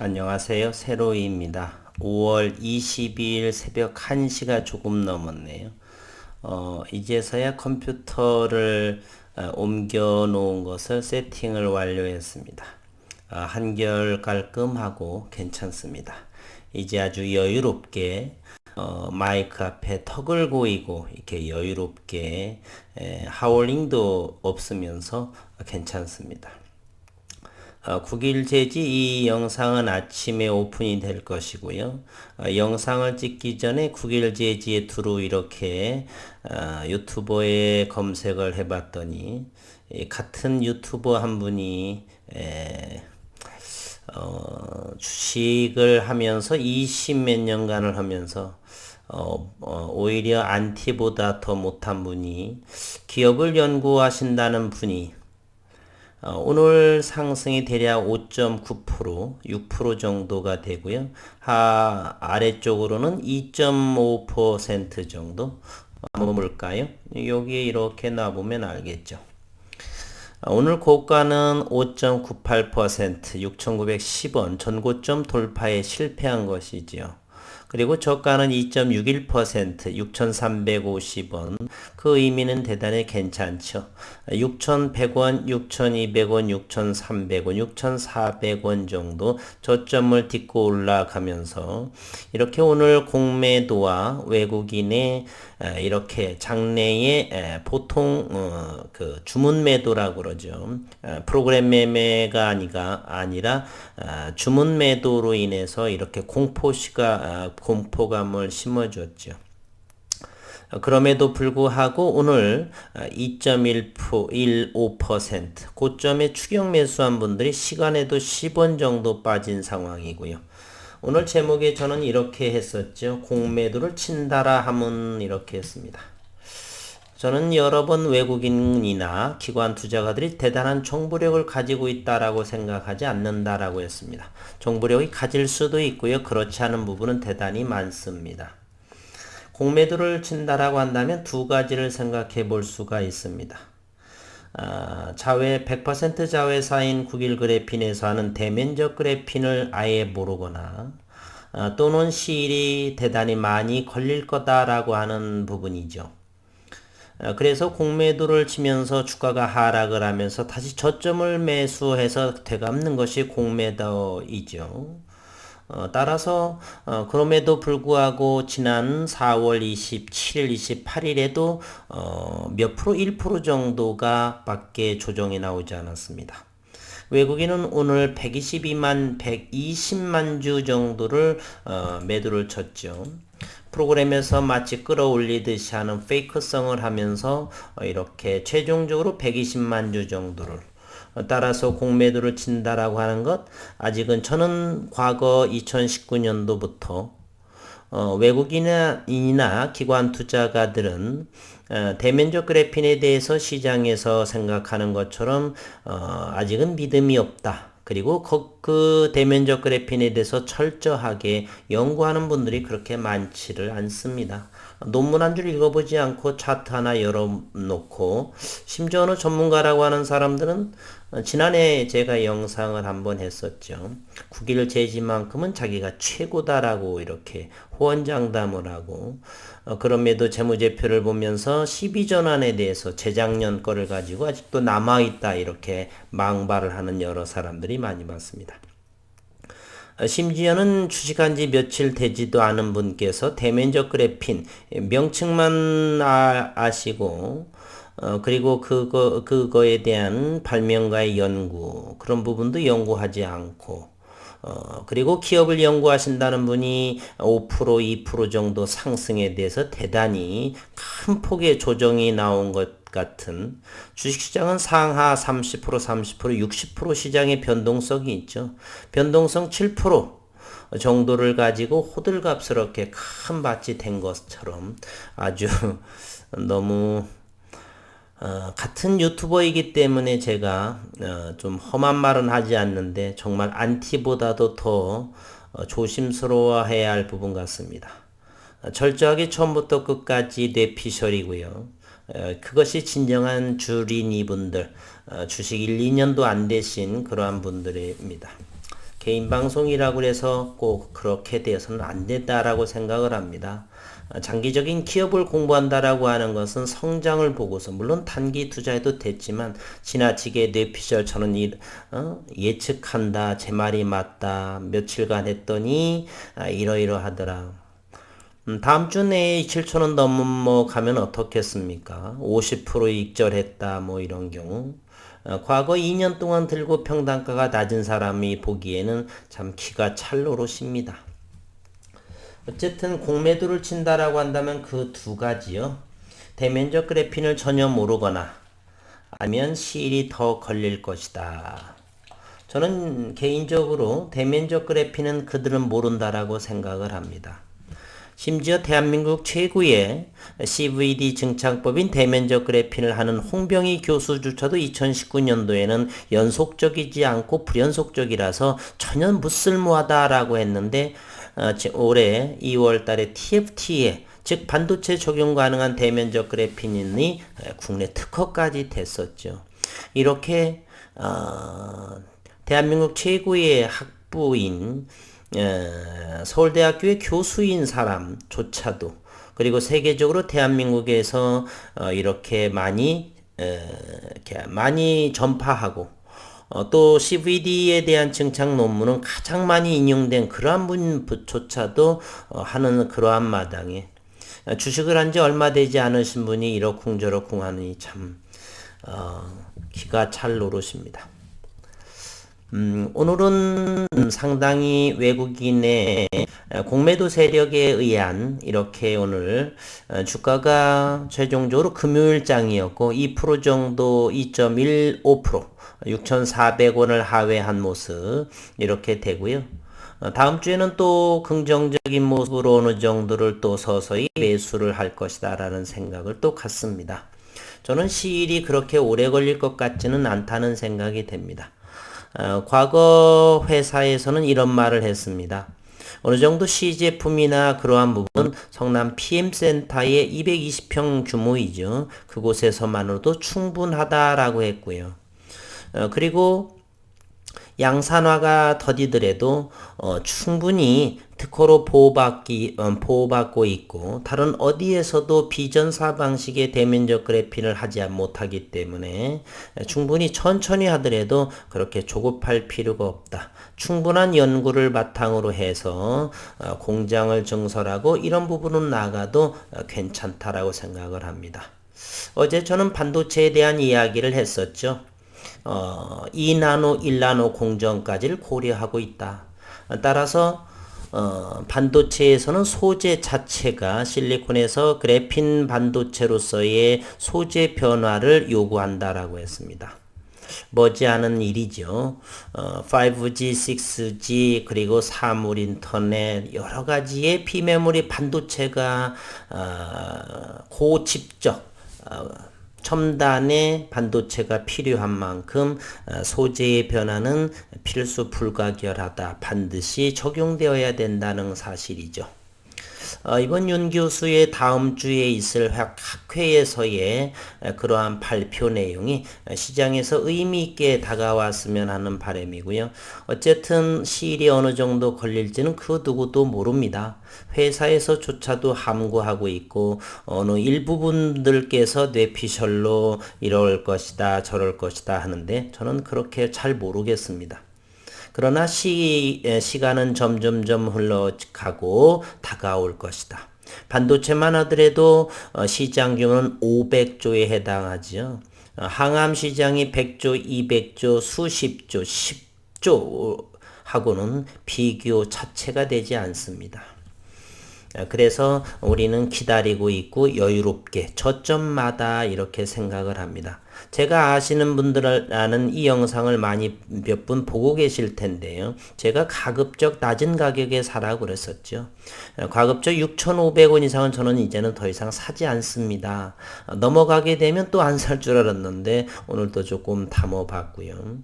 안녕하세요. 세로이입니다. 5월 22일 새벽 1시가 조금 넘었네요. 이제서야 컴퓨터를 옮겨 놓은 것을 세팅을 완료했습니다. 한결 깔끔하고 괜찮습니다. 이제 아주 여유롭게 마이크 앞에 턱을 고이고 이렇게 여유롭게 하울링도 없으면서 괜찮습니다. 9일 제지 이 영상은 아침에 오픈이 될 것이고요. 영상을 찍기 전에 9일 제지에 두루 이렇게 유튜버에 검색을 해봤더니 같은 유튜버 한 분이 주식을 하면서 20 몇 년간을 하면서 오히려 안티보다 더 못한 분이 기업을 연구하신다는 분이 오늘 상승이 대략 5.9%, 6% 정도가 되고요. 아래쪽으로는 2.5% 정도. 한번 볼까요? 여기에 이렇게 놔보면 알겠죠. 오늘 고가는 5.98%, 6,910원, 전고점 돌파에 실패한 것이지요. 그리고 저가는 2.61%, 6,350원. 그 의미는 대단히 괜찮죠. 6,100원, 6,200원, 6,300원, 6,400원 정도 저점을 딛고 올라가면서 이렇게 오늘 공매도와 외국인의 이렇게 장내에 보통 그 주문 매도라고 그러죠. 프로그램 매매가 아니라 주문 매도로 인해서 이렇게 공포감을 심어줬죠. 그럼에도 불구하고 오늘 2.15% 고점에 추격 매수한 분들이 시간에도 10원 정도 빠진 상황이고요. 오늘 제목에 저는 이렇게 했었죠. 공매도를 친다라 하면 이렇게 했습니다. 저는 여러 번 외국인이나 기관 투자가들이 대단한 정보력을 가지고 있다라고 생각하지 않는다라고 했습니다. 정보력이 가질 수도 있고요. 그렇지 않은 부분은 대단히 많습니다. 공매도를 친다라고 한다면 두 가지를 생각해 볼 수가 있습니다. 자회 100% 자회사인 9일 그래핀에서 하는 대면적 그래핀을 아예 모르거나 또는 시일이 대단히 많이 걸릴 거다라고 하는 부분이죠. 그래서 공매도를 치면서 주가가 하락을 하면서 다시 저점을 매수해서 되갚는 것이 공매도이죠. 따라서 그럼에도 불구하고 지난 4월 27일, 28일에도 몇 프로, 1% 정도가 밖에 조정이 나오지 않았습니다. 외국인은 오늘 120만 주 정도를 매도를 쳤죠. 프로그램에서 마치 끌어올리듯이 하는 페이크성을 하면서 이렇게 최종적으로 120만 주 정도를 따라서 공매도를 친다라고 하는 것, 아직은 저는 과거 2019년도부터 외국인이나 기관 투자가들은 대면적 그래핀에 대해서 시장에서 생각하는 것처럼 아직은 믿음이 없다. 그리고 그 대면적 그래핀에 대해서 철저하게 연구하는 분들이 그렇게 많지를 않습니다. 논문 한 줄 읽어보지 않고 차트 하나 열어놓고 심지어 어느 전문가라고 하는 사람들은 지난해 제가 영상을 한번 했었죠. 9일 제지만큼은 자기가 최고다라고 이렇게 호언장담을 하고 그럼에도 재무제표를 보면서 12전환에 대해서 재작년 거를 가지고 아직도 남아있다 이렇게 망발을 하는 여러 사람들이 많이 봤습니다. 심지어는 주식한 지 며칠 되지도 않은 분께서 대면적 그래핀 명칭만 아시고 그리고 그거에 대한 발명가의 연구 그런 부분도 연구하지 않고 그리고 기업을 연구하신다는 분이 5%, 2% 정도 상승에 대해서 대단히 큰 폭의 조정이 나온 것 같은 주식시장은 상하 30%, 30%, 60% 시장의 변동성이 있죠. 변동성 7% 정도를 가지고 호들갑스럽게 큰 밭이 된 것처럼 아주 너무 같은 유튜버이기 때문에 제가 좀 험한 말은 하지 않는데 정말 안티보다도 더 조심스러워해야 할 부분 같습니다. 철저하게 처음부터 끝까지 뇌피셜이고요. 그것이 진정한 주린이분들, 주식 1, 2년도 안 되신 그러한 분들입니다. 개인 방송이라고 해서 꼭 그렇게 돼서는 안 된다라고 생각을 합니다. 장기적인 기업을 공부한다라고 하는 것은 성장을 보고서 물론 단기 투자해도 됐지만 지나치게 뇌피셜처럼 예측한다, 제 말이 맞다, 며칠간 했더니 이러이러하더라. 다음 주 내에 7천원 넘어가면 어떻겠습니까? 50% 익절했다 뭐 이런 경우. 과거 2년 동안 들고 평단가가 낮은 사람이 보기에는 참 기가 찰 노릇입니다. 어쨌든 공매도를 친다라고 한다면 그 두 가지요. 대면적 그래핀을 전혀 모르거나 아니면 시일이 더 걸릴 것이다. 저는 개인적으로 대면적 그래핀은 그들은 모른다라고 생각을 합니다. 심지어 대한민국 최고의 CVD 증창법인 대면적 그래핀을 하는 홍병희 교수조차도 2019년도에는 연속적이지 않고 불연속적이라서 전혀 무쓸모하다라고 했는데 올해 2월 달에 TFT에 즉 반도체 적용 가능한 대면적 그래핀이 국내 특허까지 됐었죠. 이렇게 대한민국 최고의 학부인 서울대학교의 교수인 사람조차도 그리고 세계적으로 대한민국에서 이렇게 많이 전파하고 또 CVD에 대한 증창 논문은 가장 많이 인용된 그러한 분조차도 하는 그러한 마당에 주식을 한 지 얼마 되지 않으신 분이 이러쿵저러쿵 하니 참 기가 찰 노릇입니다. 오늘은 상당히 외국인의 공매도 세력에 의한 이렇게 오늘 주가가 최종적으로 금요일장이었고 2% 정도 2.15% 6,400원을 하회한 모습 이렇게 되고요. 다음 주에는 또 긍정적인 모습으로 어느 정도를 또 서서히 매수를 할 것이다 라는 생각을 또 갖습니다. 저는 시일이 그렇게 오래 걸릴 것 같지는 않다는 생각이 됩니다. 과거 회사에서는 이런 말을 했습니다. 어느 정도 시제품이나 그러한 부분 성남 PM센터의 220평 규모이죠. 그곳에서만으로도 충분하다라고 했고요. 그리고 양산화가 더디더라도 충분히 특허로 보호받고 있고 다른 어디에서도 비전사 방식의 대면적 그래핀을 하지 못하기 때문에 충분히 천천히 하더라도 그렇게 조급할 필요가 없다. 충분한 연구를 바탕으로 해서 공장을 증설하고 이런 부분은 나가도 괜찮다라고 생각을 합니다. 어제 저는 반도체에 대한 이야기를 했었죠. 2나노, 1나노 공정까지를 고려하고 있다. 따라서 반도체에서는 소재 자체가 실리콘에서 그래핀 반도체로서의 소재 변화를 요구한다라고 했습니다. 머지않은 일이죠. 5G, 6G 그리고 사물 인터넷 여러 가지의 비메모리 반도체가 고집적 첨단의 반도체가 필요한 만큼 소재의 변화는 필수 불가결하다. 반드시 적용되어야 된다는 사실이죠. 이번 윤 교수의 다음 주에 있을 학회에서의 그러한 발표 내용이 시장에서 의미 있게 다가왔으면 하는 바람이고요. 어쨌든 시일이 어느 정도 걸릴지는 그 누구도 모릅니다. 회사에서조차도 함구하고 있고 어느 일부분들께서 뇌피셜로 이럴 것이다 저럴 것이다 하는데 저는 그렇게 잘 모르겠습니다. 그러나 시간은 점점점 흘러가고 다가올 것이다. 반도체만 하더라도 시장 규모는 500조에 해당하죠. 항암 시장이 100조, 200조, 수십조, 10조 하고는 비교 자체가 되지 않습니다. 그래서 우리는 기다리고 있고 여유롭게 저점마다 이렇게 생각을 합니다. 제가 아시는 분들은 이 영상을 많이 몇 분 보고 계실 텐데요. 제가 가급적 낮은 가격에 사라고 그랬었죠. 가급적 6,500원 이상은 저는 이제는 더 이상 사지 않습니다. 넘어가게 되면 또 안 살 줄 알았는데 오늘도 조금 담아봤고요.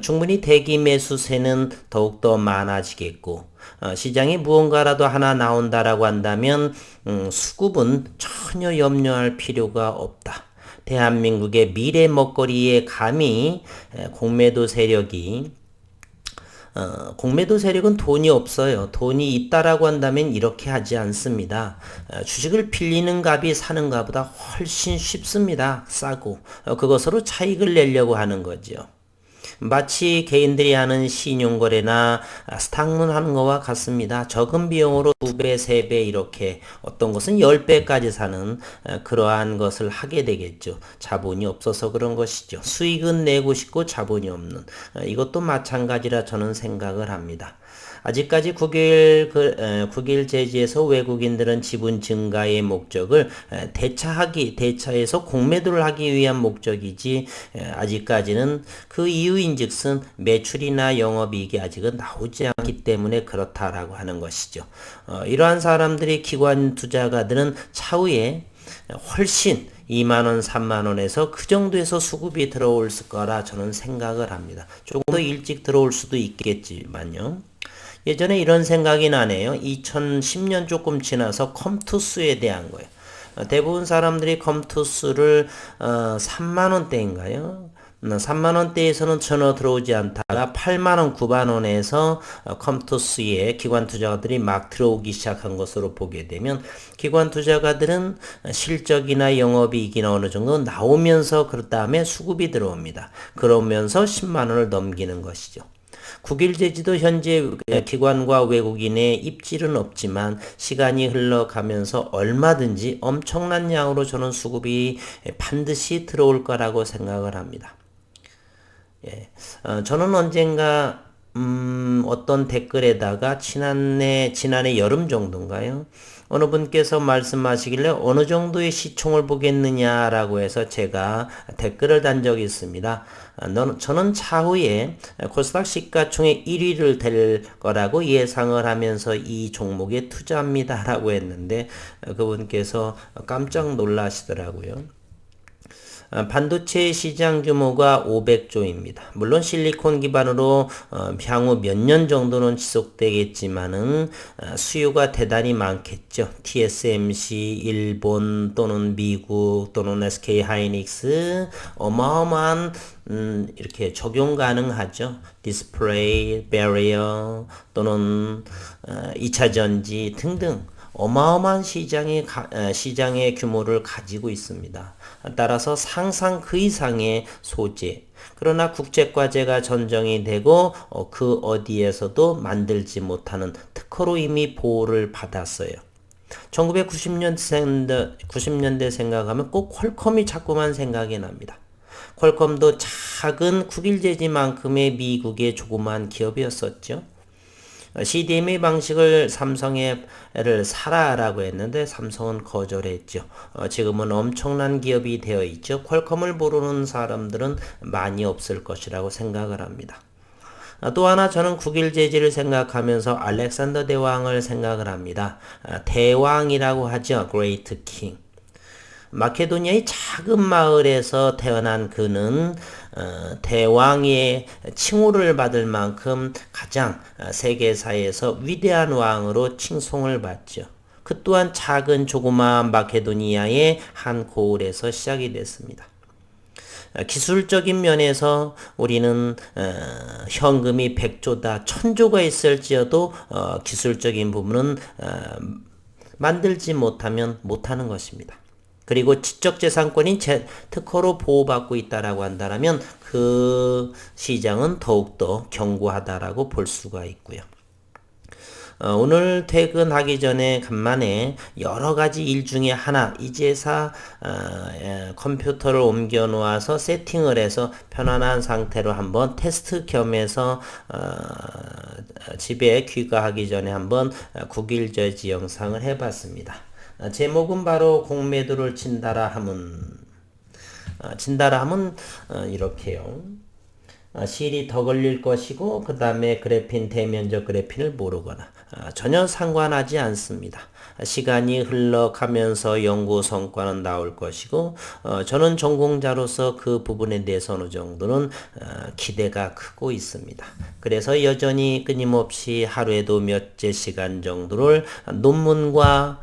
충분히 대기 매수세는 더욱더 많아지겠고 시장에 무언가라도 하나 나온다라고 한다면 수급은 전혀 염려할 필요가 없다. 대한민국의 미래 먹거리에 감히 공매도 세력이 공매도 세력은 돈이 없어요. 돈이 있다라고 한다면 이렇게 하지 않습니다. 주식을 빌리는 값이 사는 값보다 훨씬 쉽습니다. 싸고. 그것으로 차익을 내려고 하는 거죠. 마치 개인들이 하는 신용거래나 스탁문 하는 거와 같습니다. 적은 비용으로 2배, 3배 이렇게 어떤 것은 10배까지 사는 그러한 것을 하게 되겠죠. 자본이 없어서 그런 것이죠. 수익은 내고 싶고 자본이 없는 이것도 마찬가지라 저는 생각을 합니다. 아직까지 국일 제지에서 외국인들은 지분 증가의 목적을 대차해서 공매도를 하기 위한 목적이지 아직까지는 그 이유인즉슨 매출이나 영업이익이 아직은 나오지 않기 때문에 그렇다라고 하는 것이죠. 이러한 사람들이 기관 투자가들은 차후에 훨씬 2만원, 3만원에서 그 정도에서 수급이 들어올 거라 저는 생각을 합니다. 조금 더 일찍 들어올 수도 있겠지만요. 예전에 이런 생각이 나네요. 2010년 조금 지나서 컴투스에 대한 거예요. 대부분 사람들이 컴투스를 3만원대인가요? 3만원대에서는 전혀 들어오지 않다가 8만원, 9만원에서 컴투스에 기관 투자가들이 막 들어오기 시작한 것으로 보게 되면 기관 투자가들은 실적이나 영업이익이나 어느 정도 나오면서 그 다음에 수급이 들어옵니다. 그러면서 10만원을 넘기는 것이죠. 국일제지도 현재 기관과 외국인의 입질은 없지만 시간이 흘러가면서 얼마든지 엄청난 양으로 저는 수급이 반드시 들어올 거라고 생각을 합니다. 저는 언젠가 어떤 댓글에다가 지난해 여름 정도인가요? 어느 분께서 말씀하시길래 어느 정도의 시총을 보겠느냐라고 해서 제가 댓글을 단 적이 있습니다. 저는 차후에 코스닥 시가총액 1위를 될 거라고 예상을 하면서 이 종목에 투자합니다라고 했는데 그분께서 깜짝 놀라시더라고요. 반도체 시장 규모가 500조입니다. 물론 실리콘 기반으로 향후 몇 년 정도는 지속되겠지만은 수요가 대단히 많겠죠. TSMC, 일본 또는 미국 또는 SK 하이닉스 어마어마한 이렇게 적용 가능하죠. 디스플레이, 배리어 또는 2차 전지 등등 어마어마한 시장의 규모를 가지고 있습니다. 따라서 상상 그 이상의 소재, 그러나 국제과제가 전정이 되고 그 어디에서도 만들지 못하는 특허로 이미 보호를 받았어요. 1990년대 생각하면 꼭 퀄컴이 자꾸만 생각이 납니다. 퀄컴도 작은 국일제지만큼의 미국의 조그만 기업이었었죠. CDMA 방식을 삼성에를 사라라고 했는데 삼성은 거절했죠. 지금은 엄청난 기업이 되어 있죠. 퀄컴을 모르는 사람들은 많이 없을 것이라고 생각을 합니다. 또 하나 저는 국일제지를 생각하면서 알렉산더 대왕을 생각을 합니다. 대왕이라고 하죠. Great King. 마케도니아의 작은 마을에서 태어난 그는 대왕의 칭호를 받을 만큼 가장 세계사에서 위대한 왕으로 칭송을 받죠. 그 또한 작은 조그마한 마케도니아의 한 고을에서 시작이 됐습니다. 기술적인 면에서 우리는 현금이 100조다, 1000조가 있을지어도 기술적인 부분은 만들지 못하면 못하는 것입니다. 그리고 지적재산권이 특허로 보호받고 있다라고 한다면 그 시장은 더욱더 견고하다라고 볼 수가 있고요. 오늘 퇴근하기 전에 간만에 여러 가지 일 중에 하나 이제사 컴퓨터를 옮겨 놓아서 세팅을 해서 편안한 상태로 한번 테스트 겸해서 집에 귀가하기 전에 한번 국일제지 영상을 해봤습니다. 제목은 바로 공매도를 친다라 함은 이렇게요. 실이 더 걸릴 것이고 그 다음에 그래핀 대면적 그래핀을 모르거나 전혀 상관하지 않습니다. 시간이 흘러가면서 연구 성과는 나올 것이고 저는 전공자로서 그 부분에 대해서 어느 정도는 기대가 크고 있습니다. 그래서 여전히 끊임없이 하루에도 몇째 시간 정도를 논문과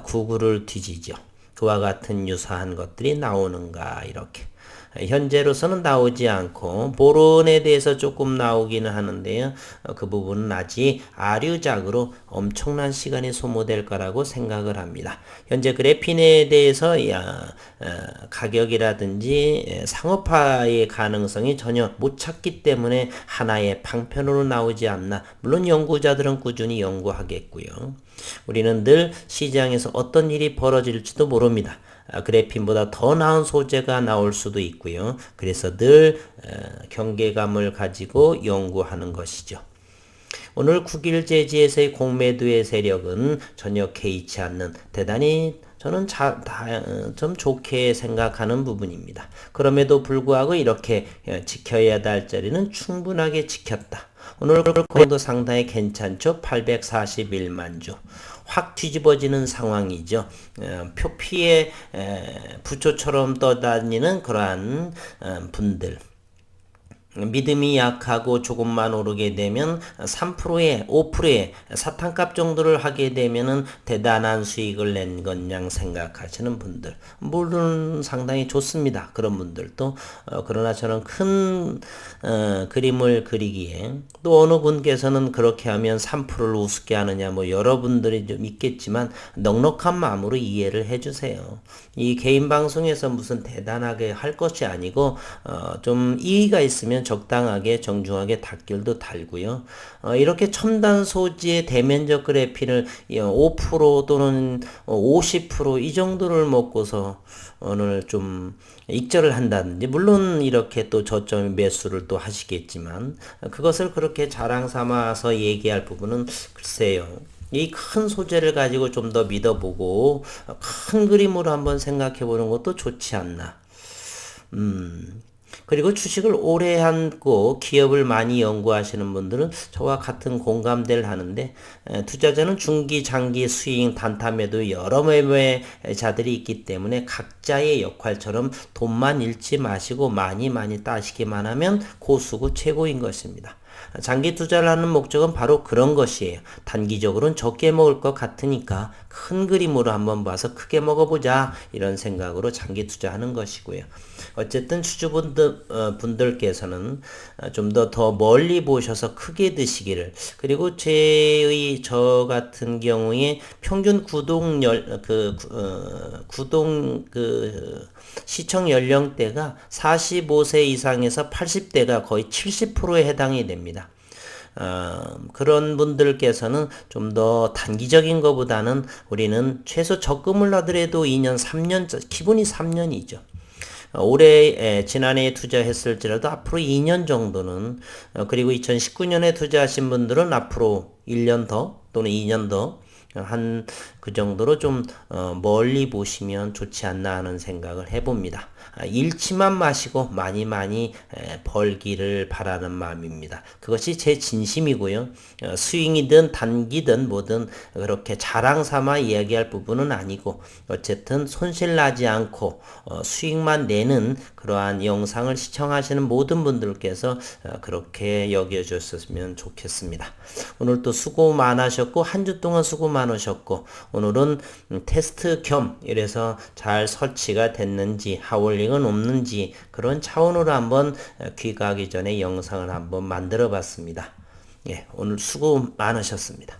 구글을 뒤지죠. 그와 같은 유사한 것들이 나오는가 이렇게. 현재로서는 나오지 않고 보론에 대해서 조금 나오기는 하는데요. 그 부분은 아직 아류작으로 엄청난 시간이 소모될 거라고 생각을 합니다. 현재 그래핀에 대해서 가격이라든지 상업화의 가능성이 전혀 못 찾기 때문에 하나의 방편으로 나오지 않나. 물론 연구자들은 꾸준히 연구하겠고요. 우리는 늘 시장에서 어떤 일이 벌어질지도 모릅니다. 그래핀보다 더 나은 소재가 나올 수도 있고요. 그래서 늘 경계감을 가지고 연구하는 것이죠. 오늘 9일 제지에서의 공매도의 세력은 전혀 개의치 않는 대단히 저는 좀 좋게 생각하는 부분입니다. 그럼에도 불구하고 이렇게 지켜야 할 자리는 충분하게 지켰다. 오늘 공도 상당히 괜찮죠. 841만 주. 확 뒤집어지는 상황이죠. 표피의 부초처럼 떠다니는 그러한 분들. 믿음이 약하고 조금만 오르게 되면 3%에 5%에 사탕값 정도를 하게 되면은 대단한 수익을 낸 것냥 생각하시는 분들, 물론 상당히 좋습니다. 그런 분들도 그러나 저는 큰 그림을 그리기에 또 어느 분께서는 그렇게 하면 3%를 우습게 하느냐, 뭐 여러분들이 좀 있겠지만 넉넉한 마음으로 이해를 해주세요. 이 개인 방송에서 무슨 대단하게 할 것이 아니고 좀 이의가 있으면 적당하게 정중하게 닷글도 달고요. 이렇게 첨단 소지의 대면적 그래핀을 5% 또는 50% 이 정도를 먹고서 오늘 좀 익절을 한다든지, 물론 이렇게 또 저점 매수를 또 하시겠지만 그것을 그렇게 자랑 삼아서 얘기할 부분은 글쎄요. 이 큰 소재를 가지고 좀 더 믿어보고 큰 그림으로 한번 생각해 보는 것도 좋지 않나. 그리고 주식을 오래 하고 기업을 많이 연구하시는 분들은 저와 같은 공감대를 하는데, 투자자는 중기, 장기, 스윙, 단타 매도 여러 매매자들이 있기 때문에 각자의 역할처럼 돈만 잃지 마시고 많이 따시기만 하면 고수고 최고인 것입니다. 장기 투자를 하는 목적은 바로 그런 것이에요. 단기적으로는 적게 먹을 것 같으니까 큰 그림으로 한번 봐서 크게 먹어보자, 이런 생각으로 장기 투자하는 것이고요. 어쨌든 주주분들께서는 좀 더 멀리 보셔서 크게 드시기를, 그리고 저 같은 경우에 평균 시청 연령대가 45세 이상에서 80대가 거의 70%에 해당이 됩니다. 그런 분들께서는 좀 더 단기적인 것보다는 우리는 최소 적금을 하더라도 2년, 3년, 기본이 3년이죠. 올해 지난해에 투자했을지라도 앞으로 2년 정도는, 그리고 2019년에 투자하신 분들은 앞으로 1년 더 또는 2년 더 한 그 정도로 좀 멀리 보시면 좋지 않나 하는 생각을 해봅니다. 잃지만 마시고 많이 벌기를 바라는 마음입니다. 그것이 제 진심이고요. 스윙이든 단기든 뭐든 그렇게 자랑 삼아 이야기할 부분은 아니고, 어쨌든 손실 나지 않고 수익만 내는 그러한 영상을 시청하시는 모든 분들께서 그렇게 여겨주셨으면 좋겠습니다. 오늘 또 수고 많으셨고, 한 주 동안 수고 많으셨고, 오늘은 테스트 겸 이래서 잘 설치가 됐는지 하울링은 없는지 그런 차원으로 한번 귀가하기 전에 영상을 한번 만들어 봤습니다. 예, 오늘 수고 많으셨습니다.